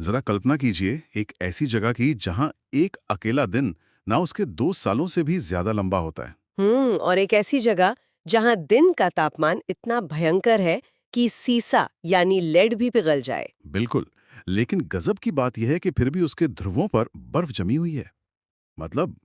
जरा कल्पना कीजिए एक ऐसी जगह की जहां एक अकेला दिन ना उसके 2 सालों से भी ज्यादा लंबा होता है। और एक ऐसी जगह जहां दिन का तापमान इतना भयंकर है कि सीसा यानी लेड भी पिघल जाए। बिल्कुल। लेकिन गजब की बात यह है कि फिर भी उसके ध्रुवों पर बर्फ जमी हुई है। मतलब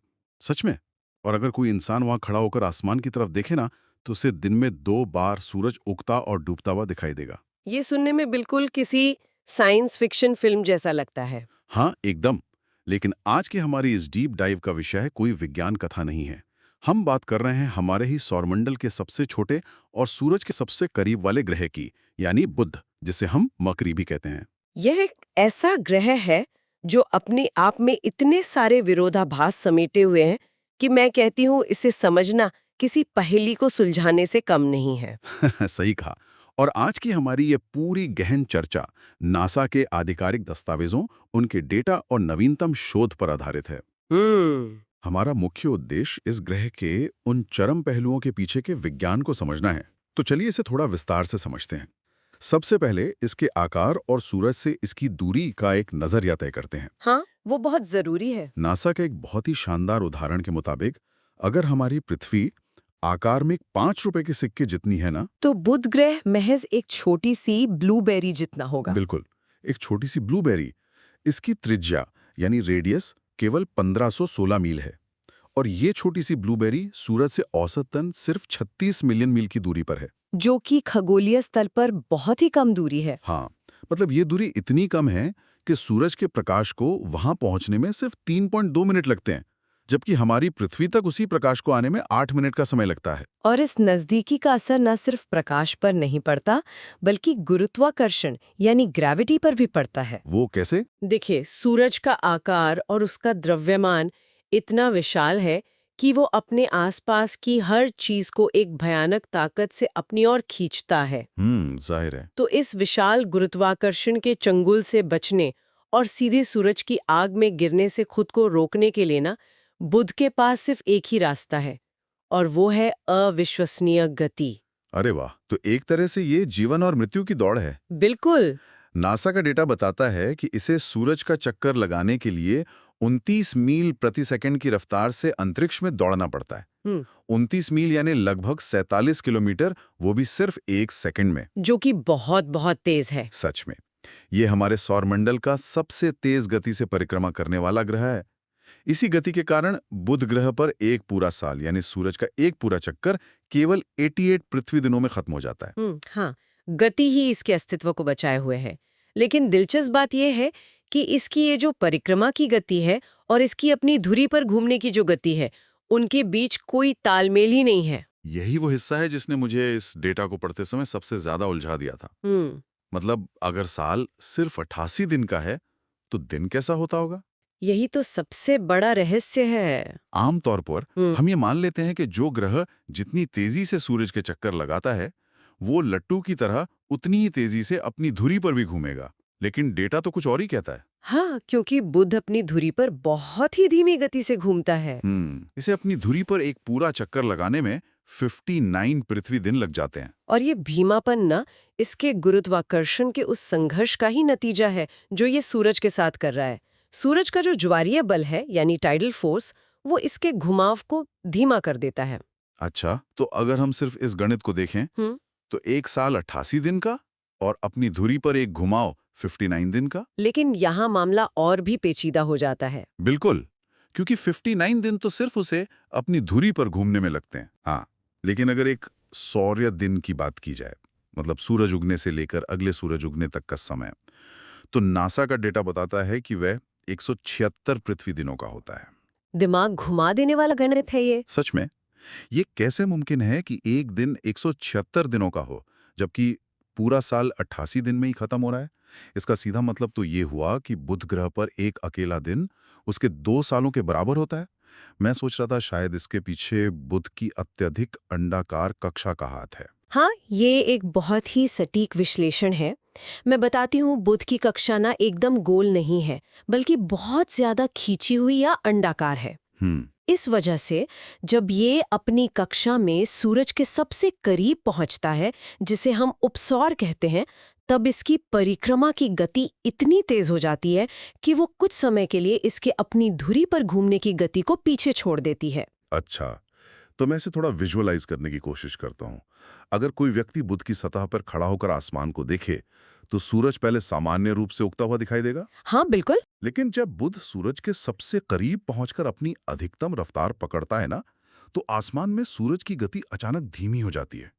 सच में। और अगर कोई इंसान वहां खड़ा होकर आसमान की तरफ देखे ना, तो उसे दिन में 2 बार सूरज उगता और डूबता हुआ दिखाई देगा। ये सुनने में बिल्कुल किसी साइंस फिक्शन फिल्म जैसा लगता है। हाँ, एकदम। लेकिन आज की हमारी इस डीप डाइव का विषय है कोई विज्ञान कथा नहीं है। हम बात कर रहे हैं हमारे ही सौरमंडल के सबसे छोटे और सूरज के सबसे करीब वाले ग्रह की, यानी बुध, जिसे हम मकरी भी कहते हैं। यह एक ऐसा ग्रह है जो अपने आप में इतने सारे विरोधाभास समेटे हुए हैं कि मैं कहती हूँ इसे समझना किसी पहेली को सुलझाने से कम नहीं है। सही कहा। और आज की हमारी ये पूरी गहन चर्चा नासा के आधिकारिक दस्तावेजों, उनके डेटा और नवीनतम शोध पर आधारित है। हम्म। हमारा मुख्य उद्देश्य इस ग्रह के उन चरम पहलुओं के पीछे के विज्ञान को समझना है। तो चलिए इसे थोड़ा विस्तार से समझते हैं। सबसे पहले इसके आकार और सूरज से इसकी दूरी का एक नजरिया तय करते हैं। हाँ, वो बहुत जरूरी है। नासा के एक बहुत ही शानदार उदाहरण के मुताबिक, अगर हमारी पृथ्वी आकार में 5 रुपए के सिक्के जितनी है ना। तो बुध ग्रह महज एक छोटी सी ब्लूबेरी जितना होगा। बिल्कुल। एक छोटी सी ब्लूबेरी। इसकी त्रिज्या यानी रेडियस केवल 1516 मील है। और ये छोटी सी ब्लूबेरी सूरज से औसतन सिर्फ 36 मिलियन मील की दूरी पर है। जो कि खगोलीय स्तर पर बहुत ही कम दूरी है। हाँ, मतलब ये दूरी इतनी कम है कि सूरज के प्रकाश को वहां पहुंचने में सिर्फ 3.2 मिनट लगते हैं, जबकि हमारी पृथ्वी तक उसी प्रकाश को आने में 8 मिनट का समय लगता है। और इस नजदीकी का असर न सिर्फ प्रकाश पर नहीं पड़ता, बल्कि गुरुत्वाकर्षण यानी ग्रेविटी पर भी पड़ता है। वो कैसे? देखिए, सूरज का आकार और उसका द्रव्यमान इतना विशाल है कि वो अपने आसपास की हर चीज को एक भयानक ताकत से अपनी ओर खींचता है। जाहिर है। तो इस विशाल गुरुत्वाकर्षण के चंगुल से बचने और सीधे सूरज की आग में गिरने से खुद को रोकने के लिए ना, बुध के पास सिर्फ एक ही रास्ता है, और वो है अविश्वसनीय गति। अरे वाह, तो एक तरह से ये जीवन और मृत्यु की दौड़ है। बिल्कुल। नासा का डेटा बताता है कि इसे सूरज का चक्कर लगाने के लिए 29 मील प्रति सेकंड की रफ्तार से अंतरिक्ष में दौड़ना पड़ता है। हम्म। 29 मील यानी लगभग 47 किलोमीटर, वो भी सिर्फ 1 सेकंड में। जो कि बहुत बहुत तेज है। सच में। ये हमारे सौरमंडल का सबसे तेज गति से परिक्रमा करने वाला ग्रह है। इसी गति के कारण बुध ग्रह पर एक पूरा साल यानी सूरज का एक पूरा चक्कर केवल 88 पृथ्वी दिनों में खत्म हो जाता है। हाँ, गति ही इसके अस्तित्व को बचाए हुए है। लेकिन दिलचस्प बात यह है कि इसकी ये जो परिक्रमा की गति है और इसकी अपनी धुरी पर घूमने की जो गति है, उनके बीच कोई तालमेल ही नहीं है। यही वो हिस्सा है जिसने मुझे इस डेटा को पढ़ते समय सबसे ज्यादा उलझा दिया था। हम्म। मतलब अगर साल सिर्फ 88 दिन का है, तो दिन कैसा होता होगा? यही तो सबसे बड़ा रहस्य है। आमतौर पर हम्म। हम ये मान लेते हैं कि जो ग्रह जितनी तेजी से सूरज के चक्कर लगाता है, वो लट्टू की तरह उतनी ही तेजी से अपनी धुरी पर भी घूमेगा। लेकिन डेटा तो कुछ और ही कहता है। हाँ, क्योंकि बुध अपनी धुरी पर बहुत ही धीमी गति से घूमता है। इसे अपनी धुरी पर एक पूरा चक्कर लगाने में 59 पृथ्वी दिन लग जाते हैं। और ये भीमापन ना इसके गुरुत्वाकर्षण के उस संघर्ष का ही नतीजा है जो ये सूरज के साथ कर रहा है। सूरज का जो ज्वारीय बल है यानी टाइडल फोर्स, वो इसके घुमाव को धीमा कर देता है। अच्छा, तो अगर हम सिर्फ इस गणित को देखें, हम्म। तो एक साल 88 दिन का और अपनी धुरी पर एक घुमाव 59 दिन का। लेकिन यहाँ मामला और भी पेचीदा हो जाता है। बिल्कुल, क्योंकि 59 दिन तो सिर्फ उसे अपनी धुरी पर घूमने में लगते हैं। हाँ, लेकिन अगर एक सौर्य दिन की बात की जाए, मतलब सूरज उगने से लेकर अगले सूरज उगने तक का समय, तो नासा का डेटा बताता है कि वह 176 पृथ्वी दिनों का होता है। दिमाग घुमा देने वाला गणित है ये। सच में। ये कैसे मुमकिन है कि एक दिन 176 दिनों का हो, जबकि पूरा साल 88 दिन में ही खत्म हो रहा है? इसका सीधा मतलब तो ये हुआ कि बुध ग्रह पर एक अकेला दिन उसके 2 सालों के बराबर होता है। मैं सोच रहा था शायद इसके पीछे बुध की अत्यधिक अंडाकार कक्षा का हाथ है। हाँ, ये एक बहुत ही सटीक विश्लेषण है। मैं बताती हूँ, बुध की कक्षा ना एकदम गोल नहीं है, बल्कि बहुत ज्यादा खींची हुई या अंडाकार है। हम्म। इस वजह से जब ये अपनी कक्षा में सूरज के सबसे करीब पहुंचता है, जिसे हम उपसौर कहते हैं, तब इसकी परिक्रमा की गति इतनी तेज हो जाती है कि वो कुछ समय के लिए इसके अपनी धुरी पर घूमने की गति को पीछे छोड़ देती है। अच्छा, तो मैं इसे थोड़ा विजुअलाइज करने की कोशिश करता हूँ। अगर कोई व्यक्ति बुध की सतह पर खड़ा होकर आसमान को देखे, तो सूरज पहले सामान्य रूप से उगता हुआ दिखाई देगा। हाँ बिल्कुल। लेकिन जब बुध सूरज के सबसे करीब पहुंचकर अपनी अधिकतम रफ्तार पकड़ता है ना, तो आसमान में सूरज की गति अचानक धीमी हो जाती है।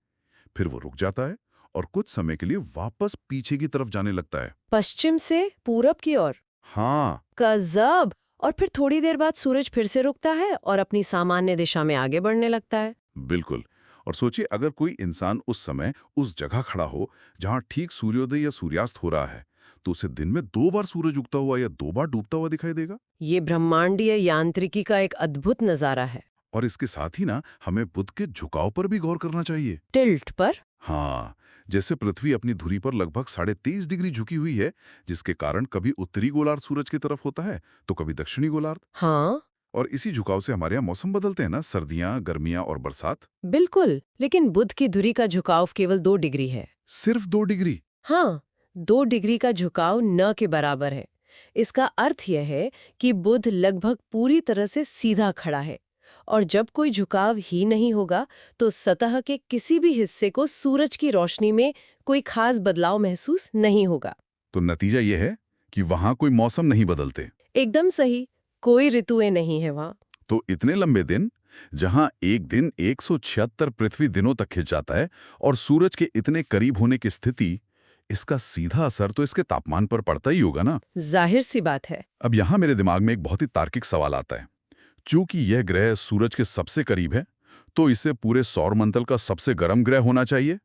फिर वो रुक जाता है और कुछ समय के लिए वापस पीछे की तरफ जाने लगता है। पश्चिम से पूरब की ओर। हाँ, गजब। और फिर थोड़ी देर बाद सूरज फिर से रुकता है और अपनी सामान्य दिशा में आगे बढ़ने लगता है। बिल्कुल। और सोचिए, अगर कोई इंसान उस समय उस जगह खड़ा हो जहां ठीक सूर्योदय या सूर्यास्त हो रहा है, तो उसे दिन में 2 बार सूरज उगता हुआ या 2 बार डूबता हुआ दिखाई देगा। ये ब्रह्मांडीय यांत्रिकी का एक अद्भुत नजारा है। और इसके साथ ही ना, हमें बुध के झुकाव पर भी गौर करना चाहिए। टिल्ट पर। हाँ, जैसे पृथ्वी अपनी धुरी पर लगभग 23.5 डिग्री झुकी हुई है, जिसके कारण कभी उत्तरी गोलार्ध सूरज की तरफ होता है तो कभी दक्षिणी गोलार्ध। हाँ और इसी झुकाव से हमारे यहाँ मौसम बदलते हैं ना, सर्दियां, गर्मियां और बरसात। बिल्कुल। लेकिन बुध की धुरी का झुकाव केवल 2 डिग्री है। सिर्फ 2 डिग्री? हाँ, 2 डिग्री का झुकाव न के बराबर है। इसका अर्थ यह है कि बुध लगभग पूरी तरह से सीधा खड़ा है, और जब कोई झुकाव ही नहीं होगा तो सतह के किसी भी हिस्से को सूरज की रोशनी में कोई खास बदलाव महसूस नहीं होगा। तो नतीजा ये है कि वहां कोई मौसम नहीं बदलते। एकदम सही, कोई ऋतुएं नहीं है वहां। तो इतने लंबे दिन, जहां एक दिन 176 पृथ्वी दिनों तक खिंच जाता है और सूरज के इतने करीब होने की स्थिति, इसका सीधा असर तो इसके तापमान पर पड़ता ही होगा ना। जाहिर सी बात है। अब यहां मेरे दिमाग में एक बहुत ही तार्किक सवाल आता है। चूंकि यह ग्रह सूरज के सबसे करीब है, तो इसे पूरे सौरमंडल का सबसे गर्म ग्रह होना चाहिए।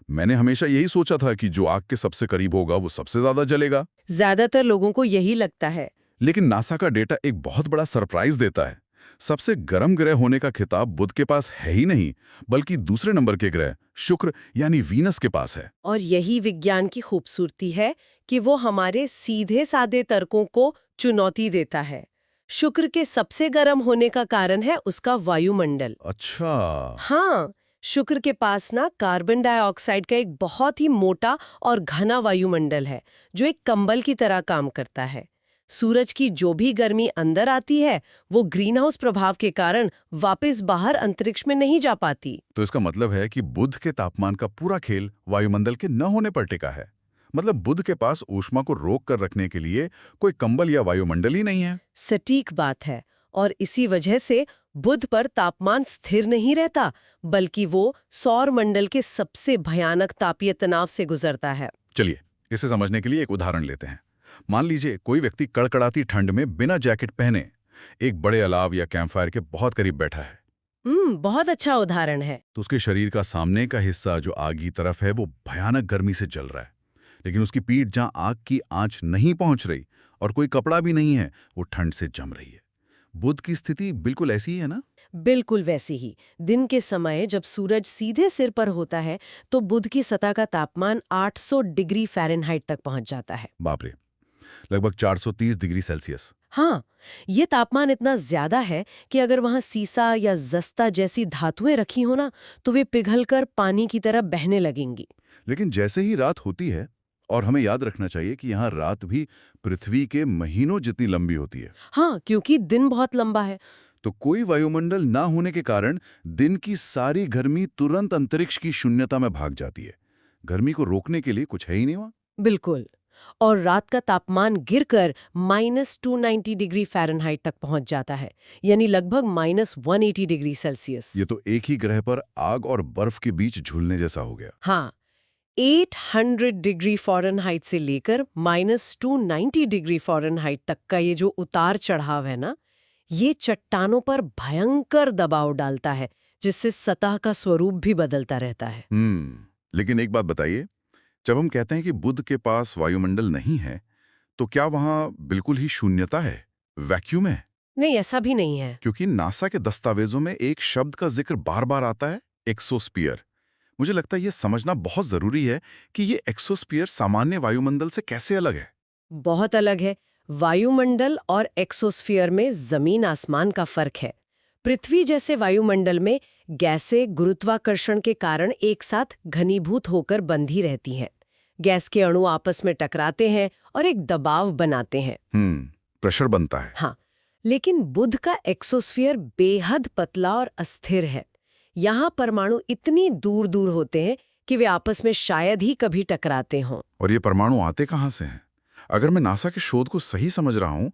मैंने हमेशा यही सोचा था कि जो आग के सबसे करीब होगा वो सबसे ज्यादा जलेगा। ज्यादातर लोगों को यही लगता है। लेकिन नासा का डेटा एक बहुत बड़ा सरप्राइज देता है। सबसे गर्म ग्रह होने का खिताब बुध के पास है ही नहीं, बल्कि दूसरे नंबर के ग्रह शुक्र यानी वीनस के पास है। और यही विज्ञान की खूबसूरती है कि वो हमारे सीधे साधे तर्कों को चुनौती देता है। शुक्र के सबसे गर्म होने का कारण है उसका वायुमंडल। अच्छा। हाँ, शुक्र के पास ना कार्बन डाइऑक्साइड का एक बहुत ही मोटा और घना वायुमंडल है, जो एक कंबल की तरह काम करता है। सूरज की जो भी गर्मी अंदर आती है, वो ग्रीन हाउस प्रभाव के कारण वापस बाहर अंतरिक्ष में नहीं जा पाती। तो इसका मतलब है कि बुध के तापमान का पूरा खेल वायुमंडल के न होने पर टिका है। मतलब बुध के पास ऊष्मा को रोक कर रखने के लिए कोई कंबल या वायुमंडल ही नहीं है। सटीक बात है। और इसी वजह से बुध पर तापमान स्थिर नहीं रहता, बल्कि वो सौर मंडल के सबसे भयानक तापीय तनाव से गुजरता है। चलिए, इसे समझने के लिए एक उदाहरण लेते हैं। मान लीजिए कोई व्यक्ति कड़कड़ाती ठंड में बिना जैकेट पहने एक बड़े अलाव या कैंपफायर के बहुत करीब बैठा है। बहुत अच्छा उदाहरण है। तो उसके शरीर का सामने का हिस्सा जो आग की तरफ है वो भयानक गर्मी से जल रहा है, लेकिन उसकी पीठ जहां आग की आंच नहीं पहुंच रही और कोई कपड़ा भी नहीं है, वो ठंड से जम रही है। बुध की स्थिति बिल्कुल ऐसी ही है ना? बिल्कुल वैसी ही। दिन के समय जब सूरज सीधे सिर पर होता है, तो बुध की सतह का तापमान 800 डिग्री फ़ारेनहाइट तक पहुंच जाता है। बाप रे, लगभग 430 डिग्री सेल्सियस। हाँ, ये तापमान इतना ज्यादा है कि अगर वहां सीसा या जस्ता जैसी धातुएं रखी हो ना, तो वे पिघलकर पानी की तरह बहने लगेंगी। लेकिन जैसे ही रात होती है, और हमें याद रखना चाहिए कि यहाँ रात भी पृथ्वी के महीनों जितनी लंबी होती है, हाँ, क्योंकि दिन बहुत लंबा है। तो कोई वायुमंडल ना होने के कारण दिन की सारी गर्मी तुरंत अंतरिक्ष की शून्यता में भाग जाती है। गर्मी को रोकने के लिए कुछ है ही नहीं वहां। बिल्कुल। और रात का तापमान गिरकर -290 डिग्री फ़ारेनहाइट तक पहुंच जाता है, यानी लगभग -180 डिग्री सेल्सियस। ये तो एक ही ग्रह पर आग और बर्फ के बीच झूलने जैसा हो गया। हाँ, 800 डिग्री फ़ारेनहाइट से लेकर -290 डिग्री फ़ारेनहाइट तक का ये जो उतार चढ़ाव है ना, ये चट्टानों पर भयंकर दबाव डालता है, जिससे सतह का स्वरूप भी बदलता रहता है। लेकिन एक बात बताइए, जब हम कहते हैं कि बुध के पास वायुमंडल नहीं है, तो क्या वहां बिल्कुल ही शून्यता है, वैक्यूम है? नहीं, ऐसा भी नहीं है। क्योंकि नासा के दस्तावेजों में एक शब्द का जिक्र बार बार आता है, एक्सोस्फीयर। मुझे लगता है यह समझना बहुत जरूरी है कि ये एक्सोस्फीयर सामान्य वायुमंडल से कैसे अलग है। बहुत अलग है। वायुमंडल और एक्सोस्फीयर में जमीन आसमान का फर्क है। पृथ्वी जैसे वायुमंडल में गैसें गुरुत्वाकर्षण के कारण एक साथ घनीभूत होकर बंधी रहती हैं, गैस के अणु आपस में टकराते हैं और एक दबाव बनाते हैं। प्रेशर बनता है। हाँ, लेकिन बुध का एक्सोस्फीयर बेहद पतला और अस्थिर है। यहाँ परमाणु इतनी दूर दूर होते हैं कि वे आपस में शायद ही कभी टकराते हों। और ये परमाणु आते कहाँ से हैं? अगर मैं नासा के शोध को सही समझ रहा हूं,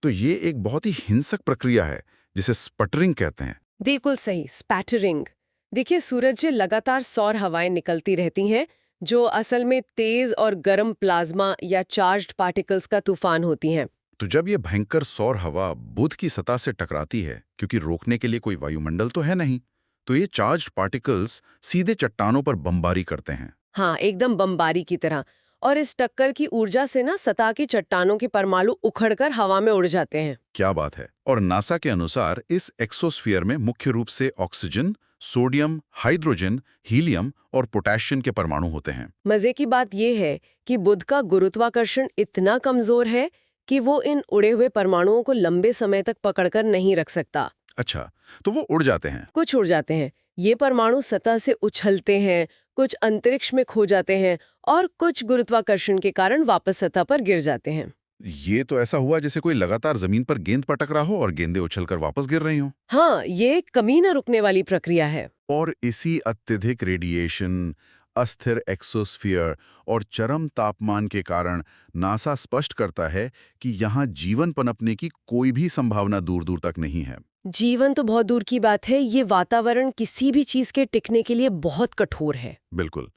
तो ये एक बहुत ही हिंसक प्रक्रिया है जिसे स्पटरिंग कहते हैं। बिल्कुल सही, स्पैटरिंग। देखिए, सूरज से लगातार सौर हवाएं निकलती रहती हैं, जो असल में तेज और गर्म प्लाज्मा या चार्ज्ड पार्टिकल्स का तूफान होती हैं। तो जब ये भयंकर सौर हवा बुध की सतह से टकराती है, क्योंकि रोकने के लिए कोई वायुमंडल तो है नहीं, तो ये चार्ज्ड पार्टिकल्स सीधे चट्टानों पर बमबारी करते हैं। हाँ, एकदम बमबारी की तरह। और इस टक्कर की ऊर्जा से ना सतह की चट्टानों के परमाणु उखड़कर हवा में उड़ जाते हैं। क्या बात है। और नासा के अनुसार इस एक्सोस्फीयर में मुख्य रूप से ऑक्सीजन, सोडियम, हाइड्रोजन, हीलियम और पोटेशियम के परमाणु होते हैं। मजे की बात यह है कि बुध का गुरुत्वाकर्षण इतना कमजोर है कि वो इन उड़े हुए परमाणुओं को लंबे समय तक पकड़कर नहीं रख सकता। अच्छा, तो वो उड़ जाते हैं। कुछ उड़ जाते हैं। ये परमाणु सतह से उछलते हैं, कुछ अंतरिक्ष में खो जाते हैं और कुछ गुरुत्वाकर्षण के कारण वापस सतह पर गिर जाते हैं। ये तो ऐसा हुआ जैसे कोई लगातार जमीन पर गेंद पटक रहा हो और गेंदें उछलकर वापस गिर रही हो। हाँ, ये कभी न रुकने वाली प्रक्रिया है। और इसी अत्यधिक रेडिएशन, अस्थिर एक्सोस्फीयर और चरम तापमान के कारण नासा स्पष्ट करता है कि यहाँ जीवन पनपने की कोई भी संभावना दूर दूर तक नहीं है। जीवन तो बहुत दूर की बात है, ये वातावरण किसी भी चीज के टिकने के लिए बहुत कठोर है। बिल्कुल।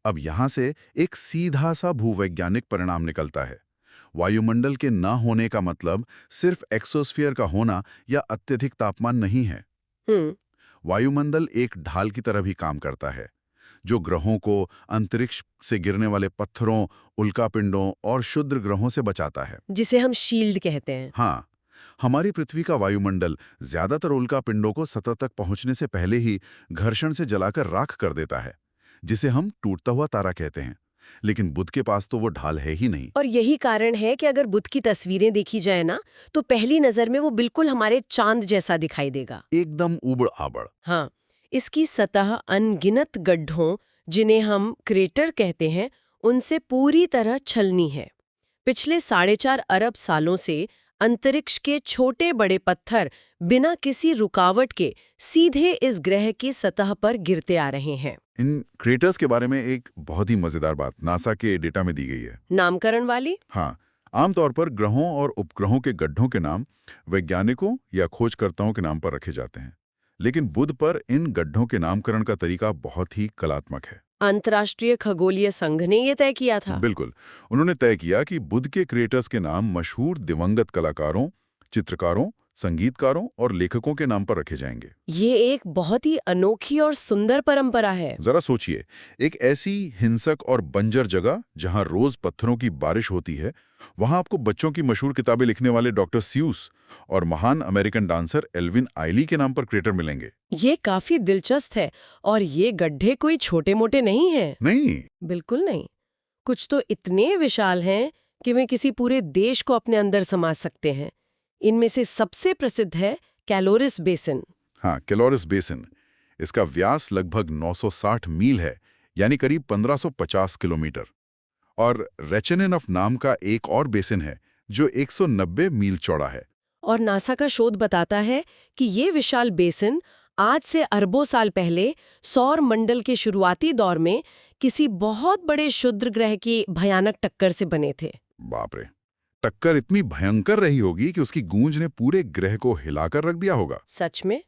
अब यहाँ से एक सीधा सा भूवैज्ञानिक परिणाम निकलता है। वायुमंडल के न होने का मतलब सिर्फ एक्सोस्फीयर का होना या अत्यधिक तापमान नहीं है। हम्म। वायुमंडल एक ढाल की तरह भी काम करता है, जो ग्रहों को अंतरिक्ष से गिरने वाले पत्थरों, उल्कापिंडों और क्षुद्र ग्रहों से बचाता है। जिसे हम शील्ड कहते हैं। हाँ, हमारी पृथ्वी का वायुमंडल ज्यादातर उल्कापिंडों को सतह तक पहुंचने से पहले ही घर्षण से जलाकर राख कर देता है, जिसे हम टूटता हुआ तारा कहते हैं। लेकिन बुध के पास तो वो ढाल है ही नहीं। और यही कारण है कि अगर बुध की तस्वीरें देखी जाए ना, तो पहली नजर में वो बिल्कुल हमारे चांद जैसा दिखाई देगा। एकदम उबड़ आबड़। हाँ, इसकी सतह अनगिनत गड्ढों, जिन्हें हम क्रेटर कहते हैं, उनसे पूरी तरह छलनी है। पिछले 4.5 अरब सालों से अंतरिक्ष के छोटे बड़े पत्थर बिना किसी रुकावट के सीधे इस ग्रह की सतह पर गिरते आ रहे हैं। इन क्रेटर्स के बारे में एक बहुत ही मजेदार बात नासा के डेटा में दी गई है। नामकरण वाली? हाँ, आमतौर पर ग्रहों और उपग्रहों के गड्ढों के नाम वैज्ञानिकों या खोजकर्ताओं के नाम पर रखे जाते हैं, लेकिन बुध पर इन गड्ढों के नामकरण का तरीका बहुत ही कलात्मक है। अंतर्राष्ट्रीय खगोलीय संघ ने ये तय किया था। बिल्कुल, उन्होंने तय किया कि बुध के क्रेटर्स के नाम मशहूर दिवंगत कलाकारों, चित्रकारों, संगीतकारों और लेखकों के नाम पर रखे जाएंगे। ये एक बहुत ही अनोखी और सुंदर परंपरा है। जरा सोचिए, एक ऐसी हिंसक और बंजर जगह जहां रोज पत्थरों की बारिश होती है, वहां आपको बच्चों की मशहूर किताबें लिखने वाले डॉक्टर स्यूस और महान अमेरिकन डांसर एल्विन आइली के नाम पर क्रेटर मिलेंगे। ये काफी दिलचस्प है। और ये गड्ढे कोई छोटे मोटे नहीं हैं। नहीं। बिल्कुल नहीं। कुछ तो इतने विशाल हैं कि वे किसी पूरे देश को अपने अंदर समा सकते हैं। इनमें से सबसे प्रसिद्ध है कैलोरिस बेसिन। हाँ, कैलोरिस बेसिन। इसका व्यास लगभग 960 मील है, यानी करीब 1550 किलोमीटर। और रेचेनिनफ नाम का एक और बेसिन है जो 190 मील चौड़ा है। और नासा का शोध बताता है कि ये विशाल बेसिन आज से अरबों साल पहले सौर मंडल के शुरुआती दौर में किसी बहुत बड़े क्षुद्र ग्रह की भयानक टक्कर से बने थे। बाप रे, टक्कर इतनी भयंकर रही होगी कि उसकी गूंज ने पूरे ग्रह को हिलाकर रख दिया होगा। सच में?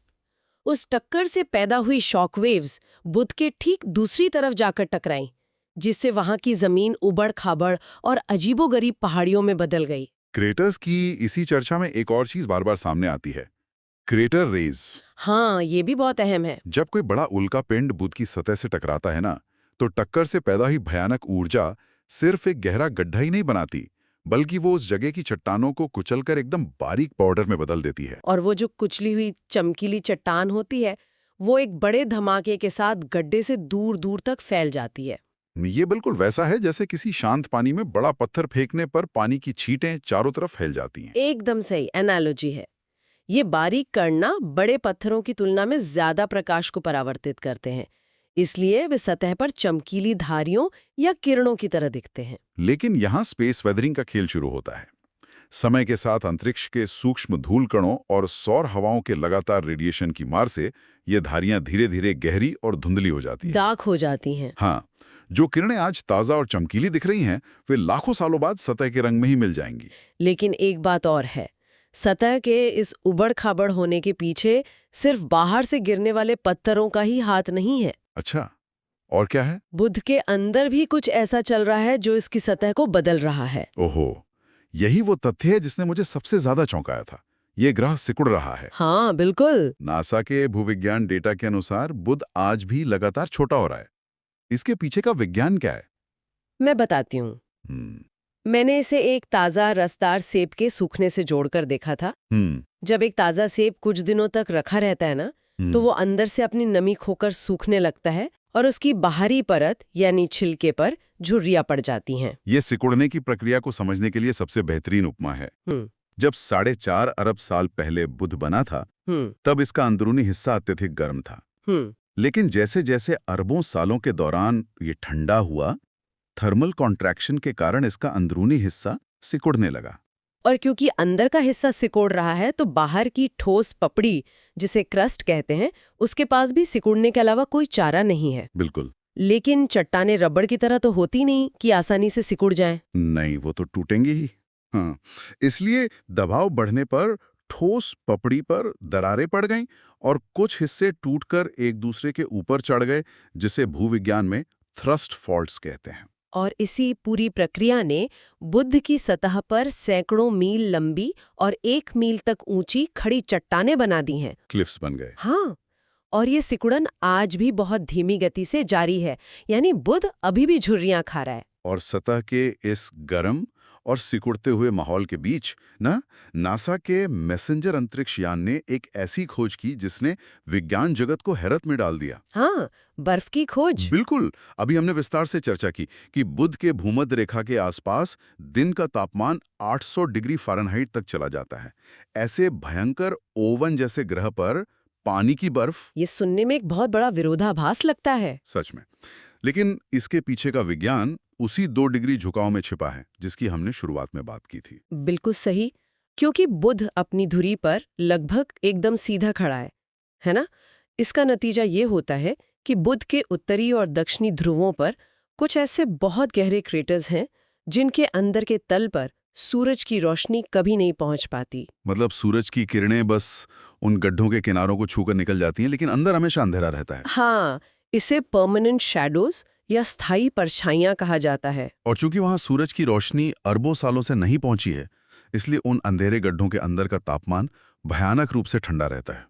उस टक्कर से पैदा हुई शॉकवेव्स बुध के ठीक दूसरी तरफ जाकर टकराईं, जिससे वहां की जमीन उबड़-खाबड़ और अजीबोगरीब पहाड़ियों में बदल गई। क्रेटर्स की इसी चर्चा में एक और चीज बार बार सामने आती है, क्रेटर रेज। हाँ, ये भी बहुत अहम है। जब कोई बड़ा उल्का पिंड बुध की सतह से टकराता है ना, तो टक्कर से पैदा हुई भयानक ऊर्जा सिर्फ एक गहरा गड्ढा ही नहीं बनाती, बल्कि वो उस जगह की चट्टानों को कुचलकर एकदम बारीक पाउडर में बदल देती है। और वो जो कुचली हुई चमकीली चट्टान होती है, वो एक बड़े धमाके के साथ गड्ढे से दूर दूर तक फैल जाती है। ये बिल्कुल वैसा है जैसे किसी शांत पानी में बड़ा पत्थर फेंकने पर पानी की छींटें चारों तरफ फैल जाती हैं। एकदम सही एनालॉजी है। ये बारीक कण ना बड़े पत्थरों की तुलना में ज्यादा प्रकाश को परावर्तित करते हैं। इसलिए वे सतह पर चमकीली धारियों या किरणों की तरह दिखते हैं। लेकिन यहाँ स्पेस वेदरिंग का खेल शुरू होता है। समय के साथ अंतरिक्ष के सूक्ष्म धूल कणों और सौर हवाओं के लगातार रेडिएशन की मार से ये धारियां धीरे धीरे गहरी और धुंधली हो जाती हैं। दाग हो जाती हैं। हाँ, जो किरणें आज ताज़ा और चमकीली दिख रही हैं, वे लाखों सालों बाद सतह के रंग में ही मिल जाएंगी। लेकिन एक बात और है, सतह के इस उबड़-खाबड़ होने के पीछे सिर्फ बाहर से गिरने वाले पत्थरों का ही हाथ नहीं है। अच्छा, और क्या है? बुध के अंदर भी कुछ ऐसा चल रहा है जो इसकी सतह को बदल रहा है। ओहो, यही वो तथ्य है जिसने मुझे सबसे ज्यादा चौंकाया था। ये ग्रह सिकुड़ रहा है। हाँ, बिल्कुल। नासा के भूविज्ञान डेटा के अनुसार बुध आज भी लगातार छोटा हो रहा है। इसके पीछे का विज्ञान क्या है? मैं बताती हूँ। हम्म मैंने इसे एक ताज़ा रसदार सेब के सूखने से जोड़कर देखा था। हम्म जब एक ताज़ा सेब कुछ दिनों तक रखा रहता है ना, तो वो अंदर से अपनी नमी खोकर सूखने लगता है और उसकी बाहरी परत यानी छिलके पर झुर्रियां पड़ जाती हैं। ये सिकुड़ने की प्रक्रिया को समझने के लिए सबसे बेहतरीन उपमा है। हम्म जब 4.5 अरब साल पहले बुध बना था, हम्म तब इसका अंदरूनी हिस्सा अत्यधिक गर्म था। हम्म लेकिन जैसे जैसे अरबों सालों के दौरान ये ठंडा हुआ, थर्मल कॉन्ट्रैक्शन के कारण इसका अंदरूनी हिस्सा सिकुड़ने लगा। और क्योंकि अंदर का हिस्सा सिकुड़ रहा है, तो बाहर की ठोस पपड़ी, जिसे क्रस्ट कहते हैं, उसके पास भी सिकुड़ने के अलावा कोई चारा नहीं है। बिल्कुल। लेकिन चट्टानें रबड़ की तरह तो होती नहीं कि आसानी से सिकुड़ जाएं। नहीं, वो तो टूटेंगी ही। हाँ, इसलिए दबाव बढ़ने पर ठोस पपड़ी पर दरारें पड़ गईं और कुछ हिस्से टूटकर एक दूसरे के ऊपर चढ़ गए, जिसे भूविज्ञान में थ्रस्ट फॉल्ट्स कहते हैं। और इसी पूरी प्रक्रिया ने बुध की सतह पर सैकड़ों मील लंबी और 1 मील तक ऊंची खड़ी चट्टानें बना दी हैं। क्लिफ्स बन गए। हाँ, और ये सिकुड़न आज भी बहुत धीमी गति से जारी है, यानी बुध अभी भी झुर्रियां खा रहा है। और सतह के इस गर्म और सिकुड़ते हुए माहौल के बीच नासा के मैसेंजर अंतरिक्ष यान ने एक ऐसी खोज की जिसने विज्ञान जगत को हैरत में डाल दिया। हाँ, बर्फ की खोज। बिल्कुल। अभी हमने विस्तार से चर्चा की कि बुध के भूमध्य रेखा के आसपास दिन का तापमान 800 डिग्री फ़ारेनहाइट तक चला जाता है। ऐसे भयंकर ओवन जैसे ग्रह पर पानी की बर्फ। ये सुनने में एक बहुत बड़ा विरोधाभास लगता है। सच में। लेकिन इसके पीछे का विज्ञान उसी 2 डिग्री झुकाव में छिपा है जिसकी हमने शुरुआत में बात की थी। बिल्कुल सही, क्योंकि बुध अपनी धुरी पर लगभग एकदम सीधा खड़ा है ना? इसका नतीजा ये होता है कि बुध के उत्तरी और दक्षिणी ध्रुवों पर कुछ ऐसे बहुत गहरे क्रेटर्स हैं जिनके अंदर के तल पर सूरज की रोशनी कभी नहीं पहुंच पाती। मतलब सूरज की किरणें बस उन गड्ढों के किनारों को छूकर निकल जाती हैं, लेकिन अंदर हमेशा अंधेरा रहता है। हाँ, इसे परमानेंट शैडोज या स्थायी परछाइयां कहा जाता है। और चूंकि वहां सूरज की रोशनी अरबों सालों से नहीं पहुंची है, इसलिए उन अंधेरे गड्ढों के अंदर का तापमान भयानक रूप से ठंडा रहता है।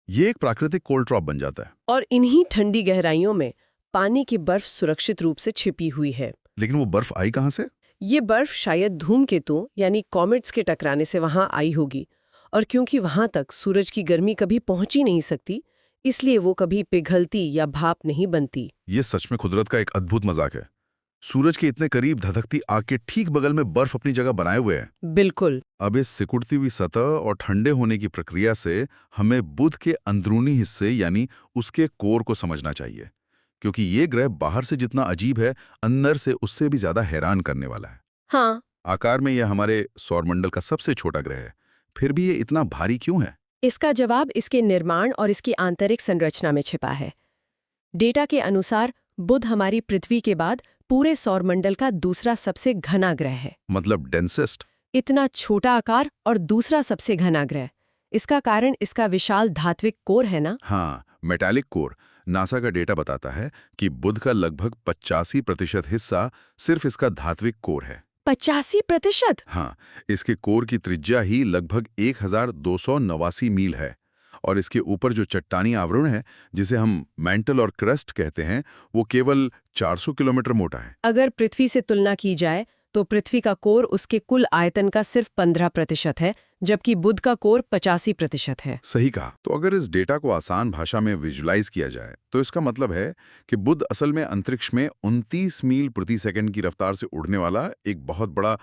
ये एक प्राकृतिक कोल्ड ड्रॉप बन जाता है। और इन्हीं ठंडी गहराइयों में पानी की बर्फ सुरक्षित रूप से छिपी हुई है। लेकिन वो बर्फ आई कहां से? ये बर्फ शायद धूमकेतुओं यानी कॉमेट्स के टकराने से वहां आई होगी, और क्योंकि वहां तक सूरज की गर्मी कभी पहुंच ही नहीं सकती, इसलिए वो कभी पिघलती या भाप नहीं बनती। ये सच में कुदरत का एक अद्भुत मजाक है। सूरज के इतने करीब धधकती आग के ठीक बगल में बर्फ अपनी जगह बनाए हुए है। बिल्कुल। अब इस सिकुड़ती हुई सतह और ठंडे होने की प्रक्रिया से हमें बुध के अंदरूनी हिस्से यानी उसके कोर को समझना चाहिए, क्योंकि ये ग्रह बाहर से जितना अजीब है, अंदर से उससे भी ज्यादा हैरान करने वाला है। हाँ, आकार में यह हमारे सौरमंडल का सबसे छोटा ग्रह है, फिर भी ये इतना भारी क्यों है? इसका जवाब इसके निर्माण और इसकी आंतरिक संरचना में छिपा है। डेटा के अनुसार बुध हमारी पृथ्वी के बाद पूरे सौरमंडल का दूसरा सबसे घना ग्रह है। मतलब डेंसेस्ट। इतना छोटा आकार और दूसरा सबसे घना ग्रह, इसका कारण इसका विशाल धात्विक कोर है ना? हाँ, मेटालिक कोर। नासा का डेटा बताता है कि बुध का लगभग 85% हिस्सा सिर्फ इसका धात्विक कोर है। 85%? हाँ, इसके कोर की त्रिज्या ही लगभग 1289 मील है और इसके ऊपर जो चट्टानी आवरण है, जिसे हम मैंटल और क्रस्ट कहते हैं, वो केवल 400 किलोमीटर मोटा है। अगर पृथ्वी से तुलना की जाए तो पृथ्वी का कोर उसके कुल आयतन का सिर्फ 15% है, जबकि बुध का कोर 85% है। सही कहा। तो अगर इस डेटा को आसान भाषा में विजुलाइज किया जाए तो इसका मतलब है कि बुध असल में अंतरिक्ष में 29 मील प्रति सेकंड की रफ्तार से उड़ने वाला एक बहुत बड़ा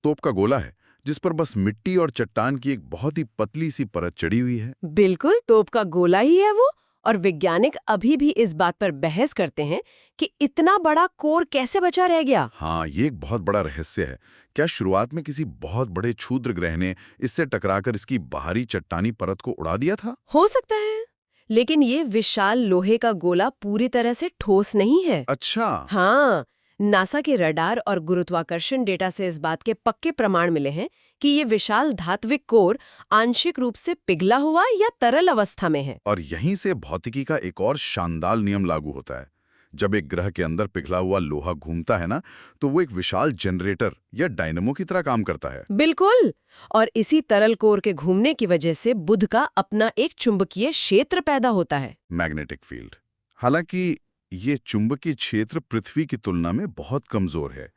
तोप का गोला है, जिस पर बस मिट्टी और चट्टान की एक बहुत ही पतली सी परत चढ़ी हुई है। बिल्कुल, तोप का गोला ही है वो, और वैज्ञानिक अभी भी इस बात पर बहस करते हैं कि इतना बड़ा कोर कैसे बचा रह गया। हाँ, ये एक बहुत बड़ा रहस्य है। क्या शुरुआत में किसी बहुत बड़े क्षुद्र ग्रह ने इससे टकराकर इसकी बाहरी चट्टानी परत को उड़ा दिया था? हो सकता है, लेकिन ये विशाल लोहे का गोला पूरी तरह से ठोस नहीं है। अच्छा। हाँ, नासा के रडार और गुरुत्वाकर्षण डेटा से इस बात के पक्के प्रमाण मिले हैं कि ये विशाल धात्विक कोर आंशिक रूप से पिघला हुआ या तरल अवस्था में है। और यहीं से भौतिकी का एक और शानदार नियम लागू होता है। जब एक ग्रह के अंदर पिघला हुआ लोहा घूमता है ना, तो वो एक विशाल जनरेटर या डायनेमो की तरह काम करता है। बिल्कुल। और इसी तरल कोर के घूमने की वजह से बुध का अपना एक चुंबकीय क्षेत्र पैदा होता है। Magnetic field. हालांकि ये चुंबकीय क्षेत्र पृथ्वी की तुलना में बहुत कमजोर है,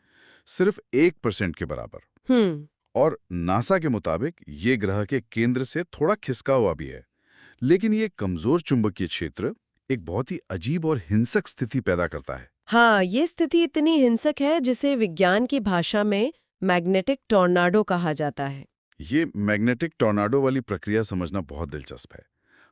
सिर्फ 1% के बराबर। हम्म। और नासा के मुताबिक ये ग्रह के केंद्र से थोड़ा खिसका हुआ भी है। लेकिन ये कमजोर चुंबकीय क्षेत्र एक बहुत ही अजीब और हिंसक स्थिति पैदा करता है। हाँ, ये स्थिति इतनी हिंसक है जिसे विज्ञान की भाषा में मैग्नेटिक टॉर्नाडो कहा जाता है। ये मैग्नेटिक टॉर्नाडो वाली प्रक्रिया समझना बहुत दिलचस्प है।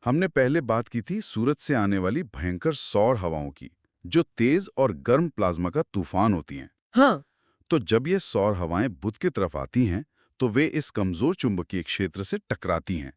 हमने पहले बात की थी सूरज से आने वाली भयंकर सौर हवाओं की, जो तेज और गर्म प्लाज्मा का तूफान होती हैं। हाँ। तो जब ये सौर हवाएं बुध की तरफ आती हैं, तो वे इस कमजोर चुंबकीय क्षेत्र से टकराती हैं।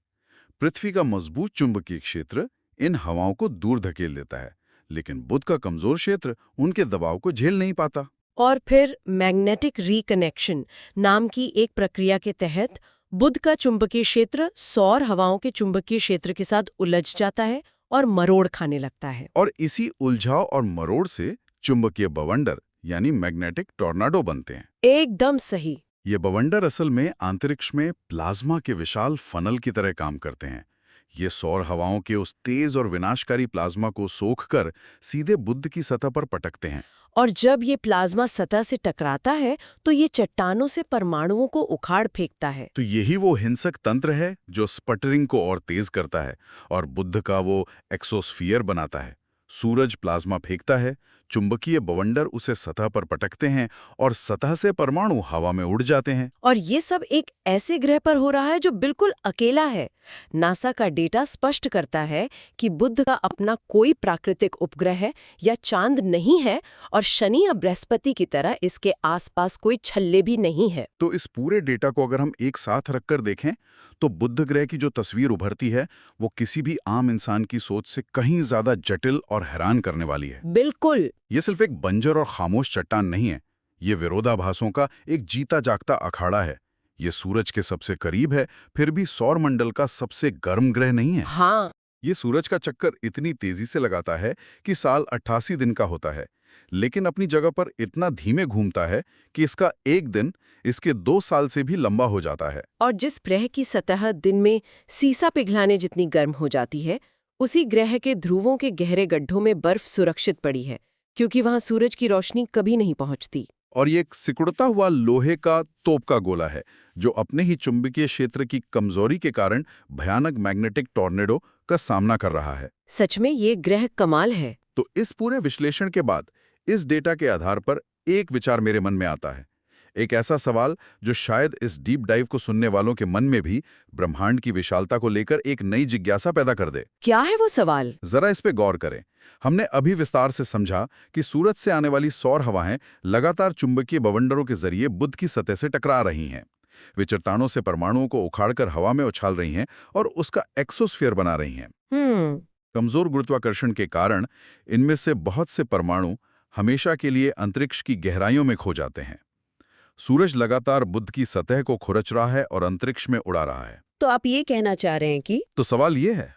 पृथ्वी का मजबूत चुंबकीय क्षेत्र इन हवाओं को दूर धकेल देता है, लेकिन बुध का कमजोर क्षेत्र उनके दबाव को झेल नहीं पाता। और फिर मैग्नेटिक रिकनेक्शन नाम की एक प्रक्रिया के तहत बुध का चुंबकीय क्षेत्र सौर हवाओं के चुंबकीय क्षेत्र के साथ उलझ जाता है और मरोड़ खाने लगता है। और इसी उलझाव और मरोड़ से चुंबकीय बवंडर यानी मैग्नेटिक टॉर्नाडो बनते हैं। एकदम सही। ये बवंडर असल में अंतरिक्ष में प्लाज्मा के विशाल फनल की तरह काम करते हैं। ये सौर हवाओं के उस तेज और विनाशकारी प्लाज्मा को सोखकर सीधे बुध की सतह पर पटकते हैं। और जब ये प्लाज्मा सतह से टकराता है तो ये चट्टानों से परमाणुओं को उखाड़ फेंकता है। तो यही वो हिंसक तंत्र है जो स्पटरिंग को और तेज करता है और बुध का वो एक्सोस्फीयर बनाता है। सूरज प्लाज्मा फेंकता है, चुंबकीय बवंडर उसे सतह पर पटकते हैं और सतह से परमाणु हवा में उड़ जाते हैं। और ये सब एक ऐसे ग्रह पर हो रहा है जो बिल्कुल अकेला है। नासा का डेटा स्पष्ट करता है कि बुध का अपना कोई प्राकृतिक उपग्रह या चांद नहीं है और शनि या बृहस्पति की तरह इसके आसपास कोई छल्ले भी नहीं है। तो इस पूरे डेटा को अगर हम एक साथ रखकर देखें, तो बुध ग्रह की जो तस्वीर उभरती है, वो किसी भी आम इंसान की सोच से कहीं ज्यादा जटिल और हैरान करने वाली है। बिल्कुल। ये सिर्फ एक बंजर और खामोश चट्टान नहीं है, ये विरोधाभासों का एक जीता जागता अखाड़ा है। ये सूरज के सबसे करीब है, फिर भी सौर मंडल का सबसे गर्म ग्रह नहीं है। हाँ। ये सूरज का चक्कर इतनी तेजी से लगाता है कि साल 88 दिन का होता है, लेकिन अपनी जगह पर इतना धीमे घूमता है कि इसका एक दिन इसके 2 साल से भी लंबा हो जाता है। और जिस ग्रह की सतह दिन में सीसा पिघलाने जितनी गर्म हो जाती है, उसी ग्रह के ध्रुवों के गहरे गड्ढों में बर्फ सुरक्षित पड़ी है, क्योंकि वहां सूरज की रोशनी कभी नहीं पहुंचती। और ये एक सिकुड़ता हुआ लोहे का तोप का गोला है, जो अपने ही चुंबकीय क्षेत्र की कमजोरी के कारण भयानक मैग्नेटिक टॉर्नेडो का सामना कर रहा है। सच में ये ग्रह कमाल है। तो इस पूरे विश्लेषण के बाद इस डेटा के आधार पर एक विचार मेरे मन में आता है, एक ऐसा सवाल जो शायद इस डीप डाइव को सुनने वालों के मन में भी ब्रह्मांड की विशालता को लेकर एक नई जिज्ञासा पैदा कर दे। क्या है वो सवाल? जरा इस पे गौर करें। हमने अभी विस्तार से समझा कि सूरज से आने वाली सौर हवाएं लगातार चुंबकीय बवंडरों के जरिए बुध की सतह से टकरा रही हैं। वे चट्टानों से परमाणुओं को उखाड़कर हवा में उछाल रही हैं और उसका एक्सोस्फीयर बना रही हैं। कमजोर गुरुत्वाकर्षण के कारण इनमें से बहुत से परमाणु हमेशा के लिए अंतरिक्ष की गहराइयों में खो जाते हैं। सूरज लगातार बुध की सतह को खुरच रहा है और अंतरिक्ष में उड़ा रहा है। तो आप ये कहना चाह रहे हैं कि तो सवाल ये है,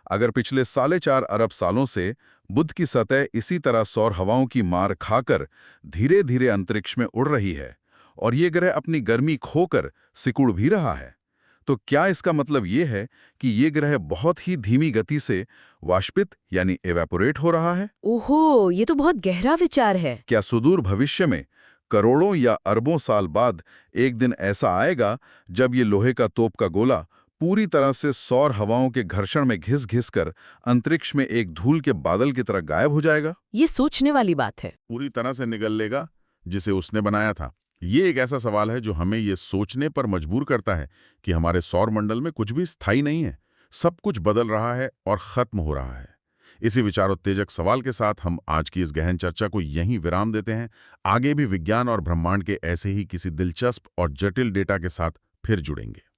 अगर पिछले 4.5 अरब सालों से बुध की सतह इसी तरह सौर हवाओं की मार खाकर धीरे धीरे अंतरिक्ष में उड़ रही है और ये ग्रह अपनी गर्मी खोकर सिकुड़ भी रहा है, तो क्या इसका मतलब ये है कि ये ग्रह बहुत ही धीमी गति से वाष्पित यानी एवेपोरेट हो रहा है? ओहो, ये तो बहुत गहरा विचार है। क्या सुदूर भविष्य में करोड़ों या अरबों साल बाद एक दिन ऐसा आएगा जब ये लोहे का तोप का गोला पूरी तरह से सौर हवाओं के घर्षण में घिस कर अंतरिक्ष में एक धूल के बादल की तरह गायब हो जाएगा? ये सोचने वाली बात है। पूरी तरह से निगल लेगा जिसे उसने बनाया था। ये एक ऐसा सवाल है जो हमें ये सोचने पर मजबूर करता है कि हमारे सौर मंडल में कुछ भी स्थायी नहीं है, सब कुछ बदल रहा है और खत्म हो रहा है। इसी विचारोत्तेजक सवाल के साथ हम आज की इस गहन चर्चा को यहीं विराम देते हैं। आगे भी विज्ञान और ब्रह्मांड के ऐसे ही किसी दिलचस्प और जटिल डेटा के साथ फिर जुड़ेंगे।